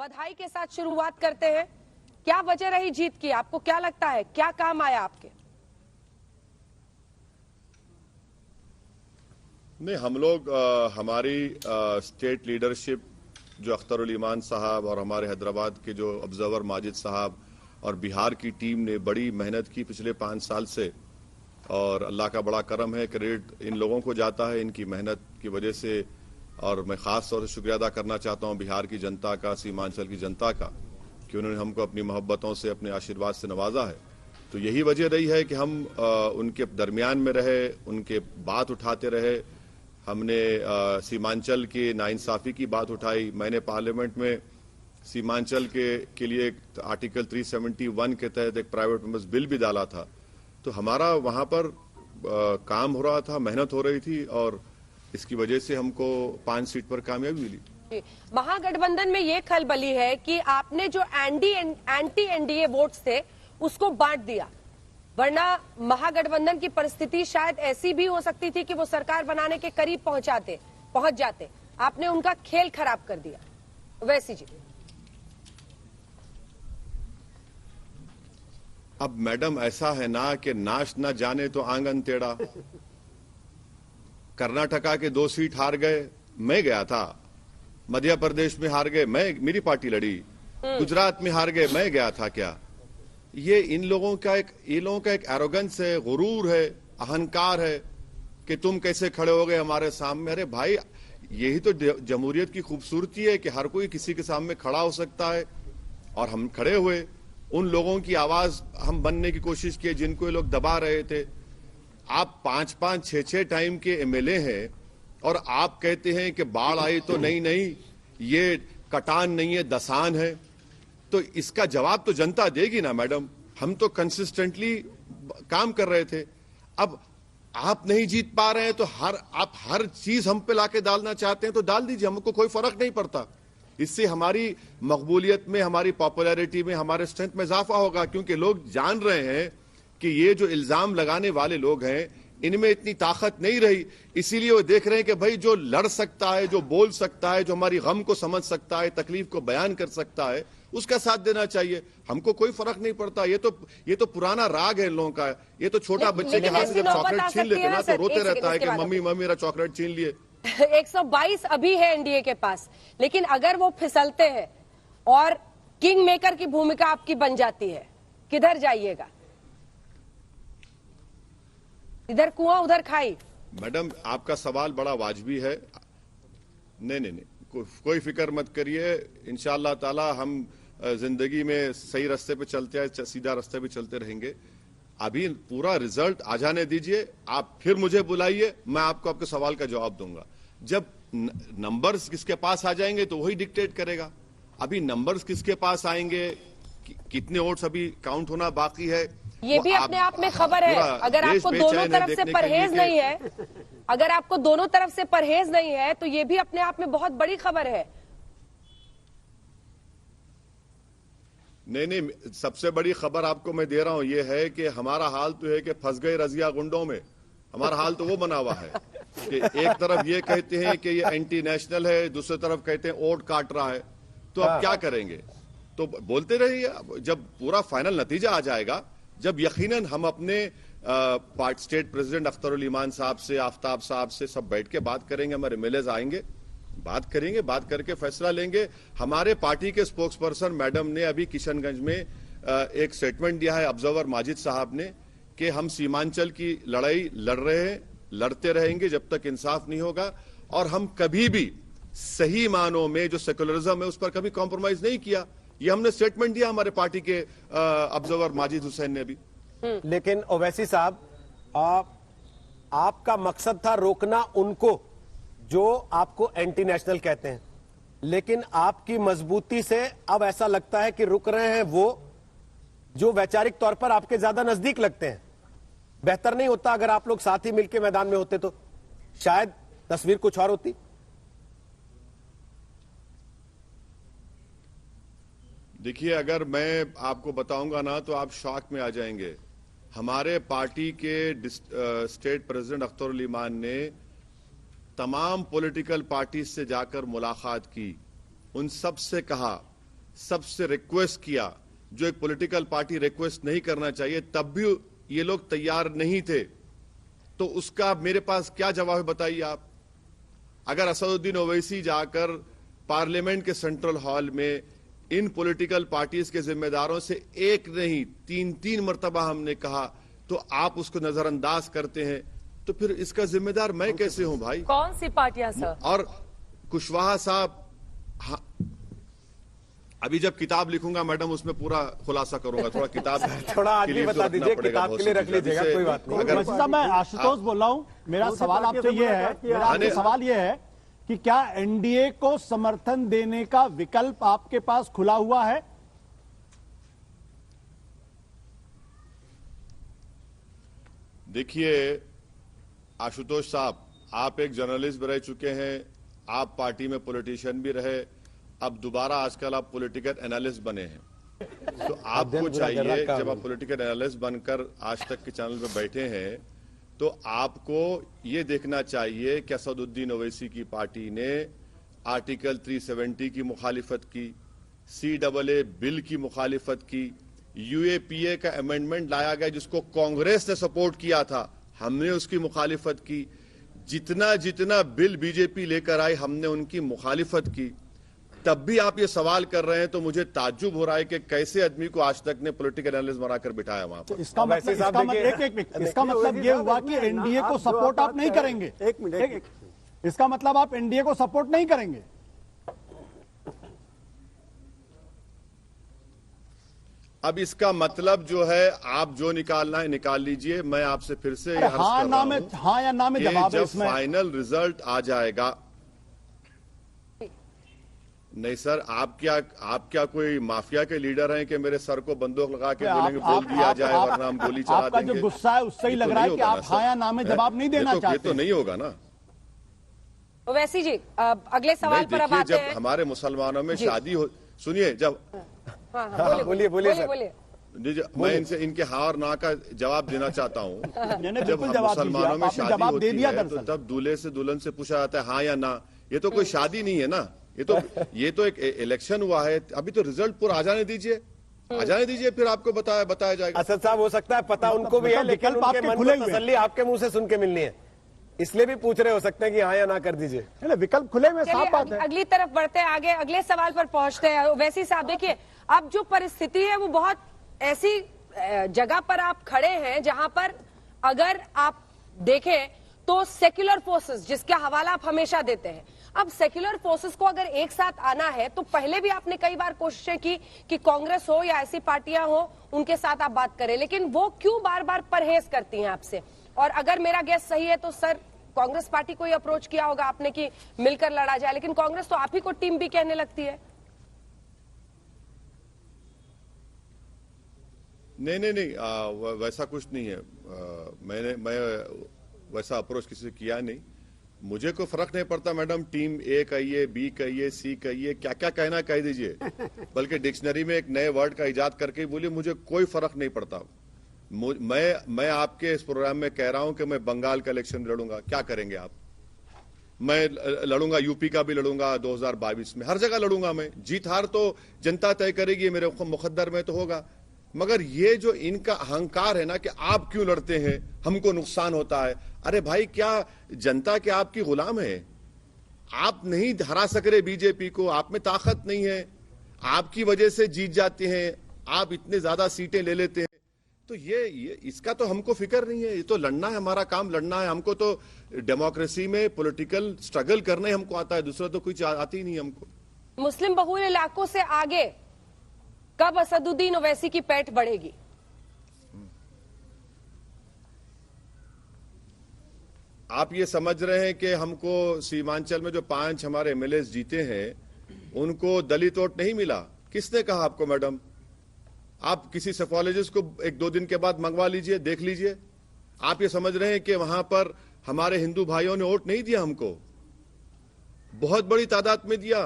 बधाई के साथ शुरुआत करते हैं। क्या वजह रही जीत की? आपको क्या लगता है, क्या काम आया आपके? नहीं, हम लोग हमारी स्टेट लीडरशिप जो अख्तरुल ईमान साहब और हमारे हैदराबाद के जो ऑब्जर्वर माजिद साहब और बिहार की टीम ने बड़ी मेहनत की पिछले 5 साल से, और अल्लाह का बड़ा करम है, क्रेडिट इन लोगों को जाता है इनकी मेहनत की वजह से। और मैं खास तौर से शुक्रिया अदा करना चाहता हूं बिहार की जनता का, सीमांचल की जनता का, कि उन्होंने हमको अपनी मोहब्बतों से, अपने आशीर्वाद से नवाजा है। तो यही वजह रही है कि हम उनके दरमियान में रहे, उनके बात उठाते रहे। हमने सीमांचल के नाइंसाफी की बात उठाई। मैंने पार्लियामेंट में सीमांचल के लिए आर्टिकल 371 के तहत एक प्राइवेट मेंबर्स बिल भी डाला था। तो हमारा वहां पर काम हो रहा था, मेहनत हो रही थी, और इसकी वजह से हमको 5 सीट पर कामयाबी मिली। महागठबंधन में ये खलबली है कि आपने जो एंटी एनडीए वोट्स थे उसको बांट दिया, वरना महागठबंधन की परिस्थिति शायद ऐसी भी हो सकती थी कि वो सरकार बनाने के करीब पहुंच जाते। आपने उनका खेल खराब कर दिया। वैसी जी, अब मैडम ऐसा है ना कि नाच न जाने तो आंगन टेढ़ा। कर्नाटका के 2 सीट हार गए, मैं गया था। मध्य प्रदेश में हार गए, मेरी पार्टी लड़ी। गुजरात में हार गए, मैं गया था। क्या ये इन लोगों का एक एरोगेंस है, गुरूर है, अहंकार है कि तुम कैसे खड़े हो गए हमारे सामने। अरे भाई, यही तो जमहूरियत की खूबसूरती है कि हर कोई किसी के सामने खड़ा हो सकता है। और हम खड़े हुए, उन लोगों की आवाज हम बनने की कोशिश की जिनको ये लोग दबा रहे थे। आप 5-5, 6-6 टाइम के एमएलए हैं और आप कहते हैं कि बाढ़ आई तो नहीं, ये कटान नहीं है, दसान है। तो इसका जवाब तो जनता देगी ना मैडम। हम तो कंसिस्टेंटली काम कर रहे थे। अब आप नहीं जीत पा रहे हैं तो आप हर चीज हम पे लाके डालना चाहते हैं तो डाल दीजिए, हमको कोई फर्क नहीं पड़ता। इससे हमारी मकबूलियत में, हमारी पॉपुलैरिटी में, हमारे स्ट्रेंथ में इजाफा होगा, क्योंकि लोग जान रहे हैं कि ये जो इल्जाम लगाने वाले लोग हैं इनमें इतनी ताकत नहीं रही। इसीलिए वो देख रहे हैं कि भाई जो लड़ सकता है, जो बोल सकता है, जो हमारी गम को समझ सकता है, तकलीफ को बयान कर सकता है, उसका साथ देना चाहिए। हमको कोई फर्क नहीं पड़ता। ये तो पुराना राग है इन लोगों का। ये तो छोटा बच्चे के हाथ से जब चॉकलेट छीन लेते ना तो रोते रहता है कि मम्मी मेरा चॉकलेट छीन लिए। 122 अभी है एनडीए के पास, लेकिन अगर वो फिसलते हैं और किंग मेकर की भूमिका आपकी बन जाती है, किधर जाइएगा? इधर कुआं उधर खाई। मैडम, आपका सवाल बड़ा वाजबी है। नहीं, कोई फिक्र मत करिए। इंशाअल्लाह ताला हम जिंदगी में सही रास्ते पे चलते हैं, सीधा रास्ते पे चलते रहेंगे। अभी पूरा रिजल्ट आ जाने दीजिए, आप फिर मुझे बुलाइए, मैं आपको आपके सवाल का जवाब दूंगा। जब नंबर्स किसके पास आ जाएंगे तो वही डिक्टेट करेगा। अभी नंबर्स किसके पास आएंगे, कितने वोट्स अभी काउंट होना बाकी है, ये भी अपने आप में खबर है। अगर आपको दोनों तरफ से परहेज नहीं है, अगर आपको दोनों तरफ से परहेज नहीं है तो ये भी अपने आप में बहुत बड़ी खबर है। नहीं, सबसे बड़ी खबर आपको मैं दे रहा हूं, ये है कि हमारा हाल तो है कि फंस गए रजिया गुंडों में। हमारा हाल तो वो बना हुआ है कि एक तरफ ये कहते हैं कि ये एंटी नेशनल है, दूसरी तरफ कहते हैं वोट काट रहा है। तो अब क्या करेंगे? तो बोलते रहिए। जब पूरा फाइनल नतीजा आ जाएगा, जब यकीनन हम अपने स्टेट प्रेसिडेंट अख्तरुल ईमान साहब से, आफ्ताब साहब से सब बैठ के बात करेंगे, हमारे एमएलएज आएंगे, बात करेंगे, बात करके फैसला लेंगे। हमारे पार्टी के स्पोक्स पर्सन मैडम ने अभी किशनगंज में एक स्टेटमेंट दिया है, ऑब्जर्वर माजिद साहब ने, कि हम सीमांचल की लड़ाई लड़ रहे हैं, लड़ते रहेंगे जब तक इंसाफ नहीं होगा। और हम कभी भी सही मानों में जो सेकुलरिज्म है उस पर कभी कॉम्प्रोमाइज नहीं किया। ये हमने स्टेटमेंट दिया हमारे पार्टी के ऑब्जर्वर माजिद हुसैन ने भी। लेकिन ओवैसी साहब, आपका मकसद था रोकना उनको जो आपको एंटी नेशनल कहते हैं, लेकिन आपकी मजबूती से अब ऐसा लगता है कि रुक रहे हैं वो जो वैचारिक तौर पर आपके ज्यादा नजदीक लगते हैं। बेहतर नहीं होता अगर आप लोग साथ ही मिलकर मैदान में होते तो शायद तस्वीर कुछ और होती? देखिए, अगर मैं आपको बताऊंगा ना तो आप शॉक में आ जाएंगे। हमारे पार्टी के स्टेट प्रेसिडेंट अख्तरुल ईमान ने तमाम पॉलिटिकल पार्टी से जाकर मुलाकात की, उन सब से कहा सबसे रिक्वेस्ट किया, जो एक पॉलिटिकल पार्टी रिक्वेस्ट नहीं करना चाहिए, तब भी ये लोग तैयार नहीं थे। तो उसका मेरे पास क्या जवाब है बताइए आप। अगर असदुद्दीन ओवैसी जाकर पार्लियामेंट के सेंट्रल हॉल में इन पॉलिटिकल पार्टीज के जिम्मेदारों से एक नहीं 3-3 मर्तबा हमने कहा, तो आप उसको नजरअंदाज करते हैं, तो फिर इसका जिम्मेदार मैं कैसे हूं भाई? कौन सी पार्टियां सर? और कुशवाहा साहब, हाँ, अभी जब किताब लिखूंगा मैडम उसमें पूरा खुलासा करूंगा। थोड़ा किताब थोड़ा आज के भी लिए बता तो दीजिए, रखना पड़ेगा किताब के लिए बहुत रख सी लीजिएगा, चीजें। कोई बात नहीं। अगर वैसे साहब मैं आशुतोष बोल रहा हूं, मेरा सवाल आपसे ये है, मेरा आपसे सवाल ये है कि क्या एनडीए को समर्थन देने का विकल्प आपके पास खुला हुआ है? देखिए आशुतोष साहब, आप एक जर्नलिस्ट भी रह चुके हैं, आप पार्टी में पॉलिटिशियन भी रहे, अब दोबारा आजकल आप पॉलिटिकल एनालिस्ट बने हैं। तो आपको चाहिए, जब आप पॉलिटिकल एनालिस्ट बनकर आज तक के चैनल पे बैठे हैं, तो आपको ये देखना चाहिए कि असदुद्दीन ओवैसी की पार्टी ने आर्टिकल 370 की मुखालिफत की, CAA बिल की मुखालिफत की, UAPA का अमेंडमेंट लाया गया जिसको कांग्रेस ने सपोर्ट किया था, हमने उसकी मुखालिफत की। जितना जितना बिल बीजेपी लेकर आई हमने उनकी मुखालिफत की। तब भी आप ये सवाल कर रहे हैं, तो मुझे ताज्जुब हो रहा है कि कैसे आदमी को आज तक ने पॉलिटिकल एनालिस्ट बनाकर बिठाया वहां पर। इसका मतलब ये हुआ कि एनडीए को सपोर्ट आप नहीं करेंगे। एक मिनट, इसका मतलब आप एनडीए को सपोर्ट नहीं करेंगे। अब इसका मतलब जो है, आप जो निकालना है निकाल लीजिए। मैं आपसे फिर से अर्ज हाँ कर ना रहा में हूं हाँ या ना में कि जवाब है जब इसमें। फाइनल रिजल्ट आ जाएगा। नहीं सर, आप क्या कोई माफिया के लीडर हैं कि मेरे सर को बंदूक लगा के बोलेंगे बोल दिया जाए वरना हम गोली चला आपका देंगे? जो गुस्सा है उससे ही लग रहा है कि आप हाँ या ना में जवाब नहीं देना ये चाहते। तो नहीं होगा ना। ओवैसी जी, अगले सवाल नहीं, पर अब देखिए, आते जब हैं। हमारे मुसलमानों में शादी हो, सुनिए, जब हाँ, बोलिए सर। मैं इनके हाँ और ना का जवाब देना चाहता हूँ। मैंने जब बिल्कुल जवाब दीजिए, मुसलमानों में आपने शादी जवाब दे होती दिया है तो दरअसल। तब दूल्हे से दुल्हन से पूछा जाता है हाँ या ना। ये तो कोई शादी नहीं है ना, ये तो एक इलेक्शन हुआ है। अभी तो रिजल्ट पूरा आ जाने दीजिए, फिर आपको बताया जाएगा। असद साहब, हो सकता है पता उनको भी है, लेकिन विकल्प उनके आपके मन खुले को हुए हैं। तसल्ली आपके मुंह से सुन के मिलनी है, इसलिए भी पूछ रहे हो सकते हैं कि हाँ या ना कर दीजिए। नहीं, विकल्प खुले में साफ बात चलिए है। अगली तरफ बढ़ते हैं, आगे अगले सवाल पर पहुंचते हैं। वैसी साहब देखिए, अब जो परिस्थिति है वो बहुत ऐसी जगह पर आप खड़े हैं जहां पर अगर आप देखें तो सेक्युलर फोर्सेस जिसका हवाला आप हमेशा देते हैं, अब सेक्युलर फोर्सेस को अगर एक साथ आना है तो पहले भी आपने कई बार कोशिशें की कि कांग्रेस हो या ऐसी पार्टियां हो उनके साथ आप बात करें, लेकिन वो क्यों बार बार परहेज करती हैं आपसे? और अगर मेरा गेस सही है तो सर कांग्रेस पार्टी को ही अप्रोच किया होगा आपने कि मिलकर लड़ा जाए, लेकिन कांग्रेस तो आप ही को टीम भी कहने लगती है। नहीं, वैसा कुछ नहीं है। मैं वैसा अप्रोच किसी से किया नहीं। मुझे कोई फर्क नहीं पड़ता मैडम, टीम ए कहिए, बी कहिए, सी कहिए, क्या क्या कहना कह दीजिए। बल्कि डिक्शनरी में एक नए वर्ड का इजाद करके बोलिए, मुझे कोई फर्क नहीं पड़ता। मैं आपके इस प्रोग्राम में कह रहा हूं कि मैं बंगाल का इलेक्शन लड़ूंगा, क्या करेंगे आप? मैं लड़ूंगा, यूपी का भी लड़ूंगा 2022 में, हर जगह लड़ूंगा मैं। जीत हार तो जनता तय करेगी, मेरे मुकद्दर में तो होगा। मगर ये जो इनका अहंकार है ना कि आप क्यों लड़ते हैं, हमको नुकसान होता है। अरे भाई, क्या जनता के आपकी गुलाम है? आप नहीं हरा सक रहे बीजेपी को, आप में ताकत नहीं है, आपकी वजह से जीत जाते हैं, आप इतने ज्यादा सीटें ले लेते हैं। तो ये इसका तो हमको फिक्र नहीं है। ये तो लड़ना है, हमारा काम लड़ना है। हमको तो डेमोक्रेसी में पॉलिटिकल स्ट्रगल करने हमको आता है, दूसरा तो कुछ आती ही नहीं हमको। मुस्लिम बहुल इलाकों से आगे कब असदुद्दीन ओवैसी की पैठ बढ़ेगी? आप ये समझ रहे हैं कि हमको सीमांचल में जो 5 हमारे एमएलए जीते हैं उनको दलित वोट नहीं मिला? किसने कहा आपको मैडम? आप किसी सेफोलॉजिस्ट को 1-2 दिन के बाद मंगवा लीजिए, देख लीजिए। आप ये समझ रहे हैं कि वहां पर हमारे हिंदू भाइयों ने वोट नहीं दिया? हमको बहुत बड़ी तादाद में दिया,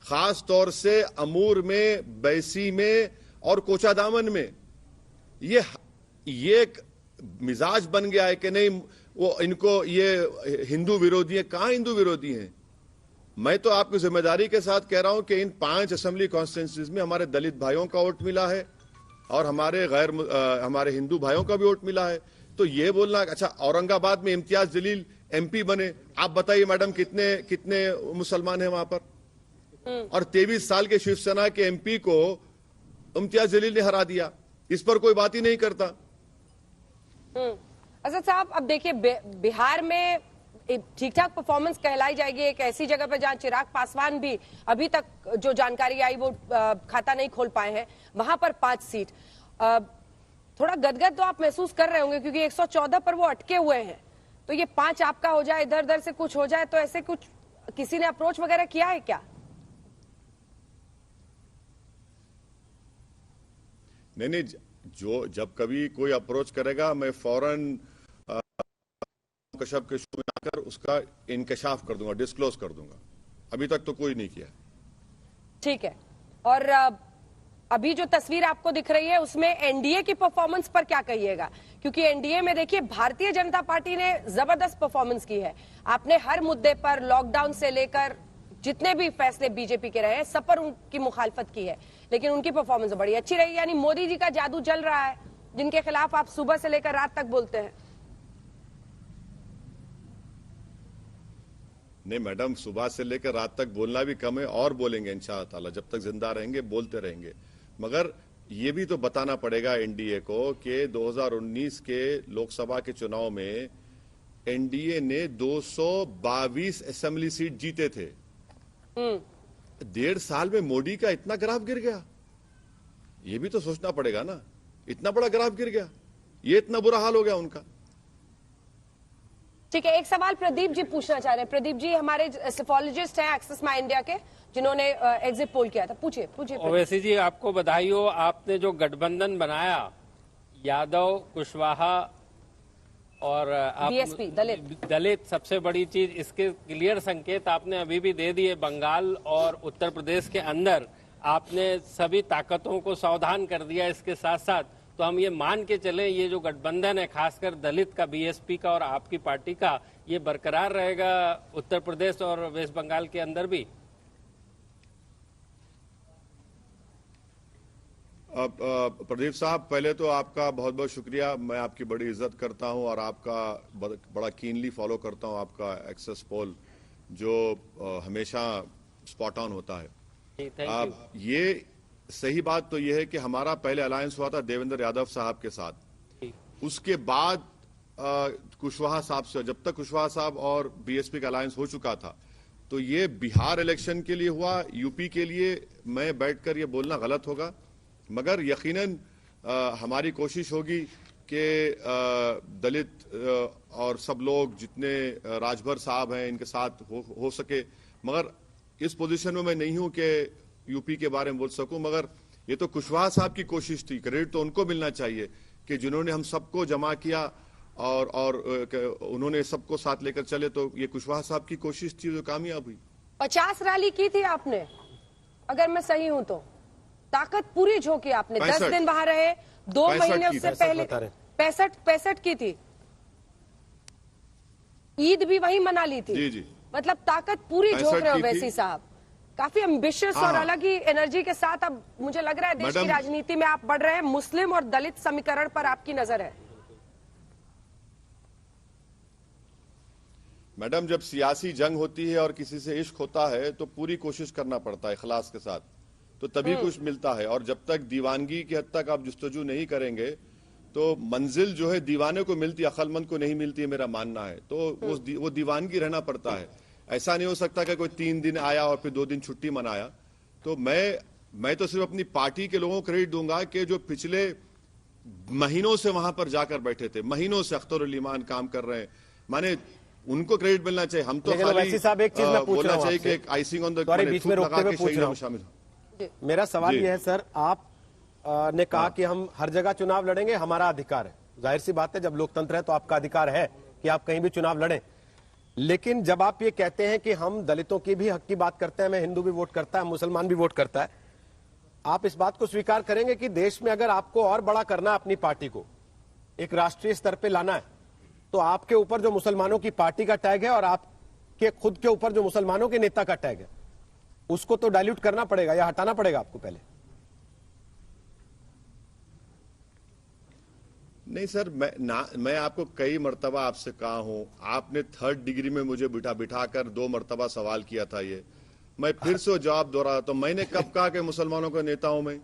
खास तौर से अमूर में, बैसी में और कोचादामन में। ये एक मिजाज बन गया है कि नहीं वो इनको ये हिंदू विरोधी है। कहां हिंदू विरोधी हैं? मैं तो आपकी जिम्मेदारी के साथ कह रहा हूं कि इन 5 असेंबली कॉन्स्टिट्यूंसीज में हमारे दलित भाइयों का वोट मिला है और हमारे हिंदू भाइयों का भी वोट मिला है। तो ये बोलना, अच्छा औरंगाबाद में इम्तियाज जलील एमपी बने, आप बताइए मैडम कितने मुसलमान हैं वहां पर? और 23 साल के शिवसेना के एमपी को इम्तियाज जलील ने हरा दिया, इस पर कोई बात ही नहीं करता। असद साहब, अब देखिए बिहार में ठीक ठाक परफॉर्मेंस कहलाई जाएगी एक ऐसी जगह पर जहां चिराग पासवान भी अभी तक जो जानकारी आई वो खाता नहीं खोल पाए हैं, वहां पर 5 सीट। थोड़ा गदगद तो आप महसूस कर रहे होंगे क्योंकि 114 पर वो अटके हुए हैं, तो ये 5 आपका हो जाए, इधर उधर से कुछ हो जाए, तो ऐसे कुछ किसी ने अप्रोच वगैरह किया है क्या? नहीं, जब कभी कोई अप्रोच करेगा मैं फौरन कश्यप के शो में आकर उसका इंकशाफ कर दूंगा, डिस्क्लोज कर दूंगा। अभी तक तो कोई नहीं किया। ठीक है। और अभी जो तस्वीर आपको दिख रही है उसमें एनडीए की परफॉर्मेंस पर क्या कहिएगा? क्योंकि एनडीए में देखिए भारतीय जनता पार्टी ने जबरदस्त परफॉर्मेंस की है। आपने हर मुद्दे पर, लॉकडाउन से लेकर जितने भी फैसले बीजेपी के रहे हैं सब पर उनकी मुखालफत की है, लेकिन उनकी परफॉर्मेंस बड़ी अच्छी रही। यानी मोदी जी का जादू चल रहा है, जिनके खिलाफ आप सुबह से लेकर रात तक बोलते हैं। नहीं मैडम, सुबह से लेकर रात तक बोलना भी कम है, और बोलेंगे इंशाअल्लाह ताला, जब तक जिंदा रहेंगे बोलते रहेंगे। मगर ये भी तो बताना पड़ेगा एनडीए को कि 2019 के लोकसभा के चुनाव में एनडीए ने 222 असेंबली सीट जीते थे। 1.5 साल में मोदी का इतना ग्राफ गिर गया, ये भी तो सोचना पड़ेगा ना। इतना बड़ा ग्राफ गिर गया, ये इतना बुरा हाल हो गया उनका। ठीक है, एक सवाल प्रदीप जी पूछना चाह रहे हैं। प्रदीप जी हमारे सेफोलॉजिस्ट हैं एक्सेस माई इंडिया के, जिन्होंने एग्जिट पोल किया था। पूछिए। ओवैसी जी, आपको बधाई हो, आपने जो गठबंधन बनाया यादव, कुशवाहा और बीएसपी, दलित, सबसे बड़ी चीज इसके क्लियर संकेत आपने अभी भी दे दिए। बंगाल और उत्तर प्रदेश के अंदर आपने सभी ताकतों को सावधान कर दिया। इसके साथ साथ तो हम ये मान के चले, ये जो गठबंधन है खासकर दलित का, बीएसपी का और आपकी पार्टी का, ये बरकरार रहेगा उत्तर प्रदेश और वेस्ट बंगाल के अंदर भी? प्रदीप साहब, पहले तो आपका बहुत बहुत शुक्रिया। मैं आपकी बड़ी इज्जत करता हूं और आपका बड़ा कीनली फॉलो करता हूं आपका एक्सेस पोल, जो हमेशा स्पॉट ऑन होता है। ये सही बात तो यह है कि हमारा पहले अलायंस हुआ था देवेंद्र यादव साहब के साथ, उसके बाद कुशवाहा साहब से, जब तक कुशवाहा साहब और बीएसपी का अलायंस हो चुका था, तो ये बिहार इलेक्शन के लिए हुआ। यूपी के लिए मैं बैठकर ये बोलना गलत होगा, मगर यकीनन हमारी कोशिश होगी कि दलित और सब लोग जितने राजभर साहब हैं इनके साथ हो सके। मगर इस पोजीशन में मैं नहीं हूं कि यूपी के बारे में बोल सकूं, मगर ये तो कुशवाहा साहब की कोशिश थी। क्रेडिट तो उनको मिलना चाहिए कि जिन्होंने हम सबको जमा किया और उन्होंने सबको साथ लेकर चले, तो ये कुशवाहा साहब की कोशिश थी जो कामयाब हुई। 50 रैली की थी आपने, अगर मैं सही हूं तो ताकत पूरी झोंकी आपने। 10 दिन वहां रहे, 2 महीने उससे पहले 65 की थी, ईद भी वहीं मना ली थी। जी। मतलब ताकत पूरी झोंक रहे हो वैसी साहब, काफी एम्बिशियस और अलग ही एनर्जी के साथ। अब मुझे लग रहा है देश की राजनीति में आप बढ़ रहे हैं, मुस्लिम और दलित समीकरण पर आपकी नजर है। मैडम, जब सियासी जंग होती है और किसी से इश्क होता है तो पूरी कोशिश करना पड़ता है इखलास के साथ, तो तभी कुछ मिलता है। और जब तक दीवानगी की हद तक आप जुस्तजू नहीं करेंगे तो मंजिल जो है दीवाने को मिलती, अक्लमंद को नहीं मिलती है, मेरा मानना है। तो वो दीवानगी रहना पड़ता है। ऐसा नहीं हो सकता कि कोई 3 दिन आया और फिर 2 दिन छुट्टी मनाया। तो मैं तो सिर्फ अपनी पार्टी के लोगों को क्रेडिट दूंगा कि जो पिछले महीनों से वहां पर जाकर बैठे थे, महीनों से अख्तर ईमान काम कर रहे हैं, माने उनको क्रेडिट मिलना चाहिए। हम तो खाली साहब एक चीज मैं पूछ रहा हूं चाहिए कि एक आइसिंग ऑन द बीच में रोकते हुए पूछ रहा हूं, शामिल। मेरा सवाल यह है सर, आप ने कहा कि हम हर जगह चुनाव लड़ेंगे, हमारा अधिकार है। जाहिर सी बात है, जब लोकतंत्र है तो आपका अधिकार है कि आप कहीं भी चुनाव लड़ें। लेकिन जब आप ये कहते हैं कि हम दलितों की भी हक की बात करते हैं, मैं हिंदू भी वोट करता है, मुसलमान भी वोट करता है, आप इस बात को स्वीकार करेंगे कि देश में अगर आपको और बड़ा करना है, अपनी पार्टी को एक राष्ट्रीय स्तर पे लाना है, तो आपके ऊपर जो मुसलमानों की पार्टी का टैग है और आप के खुद के ऊपर जो मुसलमानों के नेता का टैग है उसको तो डाइल्यूट करना पड़ेगा या हटाना पड़ेगा आपको पहले। नहीं सर, मैं आपको कई मर्तबा आपसे कहा हूं, आपने 3rd डिग्री में मुझे बिठाकर 2 मर्तबा सवाल किया था। ये मैं फिर से जवाब दोहरा, तो मैंने कब कहा कि मुसलमानों का नेता हूं मैं?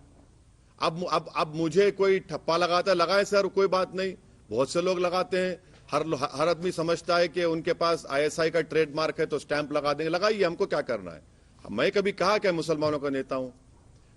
अब मुझे कोई ठप्पा लगाता है, लगाए सर, कोई बात नहीं, बहुत से लोग लगाते हैं। हर आदमी समझता है कि उनके पास ISI का ट्रेडमार्क है तो स्टैंप लगा देंगे, लगाइए, हमको क्या करना है। मैं कभी कहा कि मुसलमानों का नेता हूं?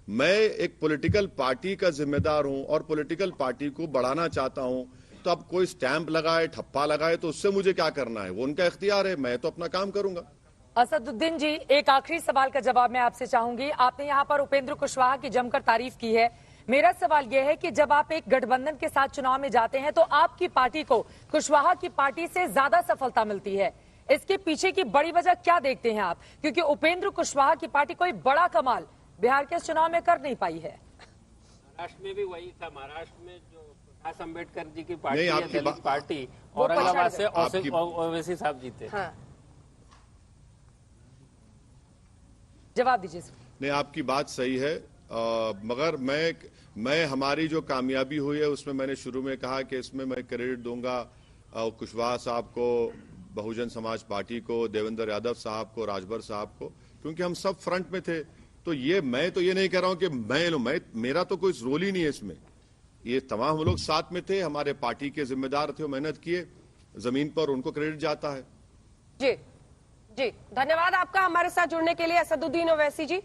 मैं एक पॉलिटिकल पार्टी का जिम्मेदार हूं और पॉलिटिकल पार्टी को बढ़ाना चाहता हूं। तो अब कोई स्टैंप लगाए, ठप्पा लगाए, तो उससे मुझे क्या करना है? वो उनका इख्तियार है, मैं तो अपना काम करूंगा। असदुद्दीन जी, एक आखिरी सवाल का जवाब मैं आपसे चाहूंगी। आपने यहाँ पर उपेंद्र कुशवाहा की जमकर तारीफ की है। मेरा सवाल यह है कि जब आप एक गठबंधन के साथ चुनाव में जाते हैं तो आपकी पार्टी को कुशवाहा की पार्टी से ज्यादा सफलता मिलती है। इसके पीछे की बड़ी वजह क्या देखते हैं आप? क्योंकि उपेंद्र कुशवाहा की पार्टी कोई बड़ा कमाल बिहार के चुनाव में कर नहीं पाई है। महाराष्ट्र में भी वही था। महाराष्ट्र में जो प्रकाश अम्बेडकर जी की पार्टी नहीं, है, आपकी दलित पार्टी, वो औरंगाबाद से आपकी- ओवैसी साहब जीते। हाँ, जवाब दीजिए। नहीं, आपकी बात सही है, मगर मैं हमारी जो कामयाबी हुई है उसमें मैंने शुरू में कहा कि इसमें मैं क्रेडिट दूंगा कुशवाहा साहब को, बहुजन समाज पार्टी को, देवेंद्र यादव साहब को, राजभर साहब को, क्योंकि हम सब फ्रंट में थे। तो मैं तो ये नहीं कह रहा हूं कि मेरा तो कोई रोल ही नहीं है इसमें। ये तमाम हम लोग साथ में थे, हमारे पार्टी के जिम्मेदार थे, मेहनत किए जमीन पर, उनको क्रेडिट जाता है। जी जी, धन्यवाद आपका हमारे साथ जुड़ने के लिए असदुद्दीन ओवैसी जी।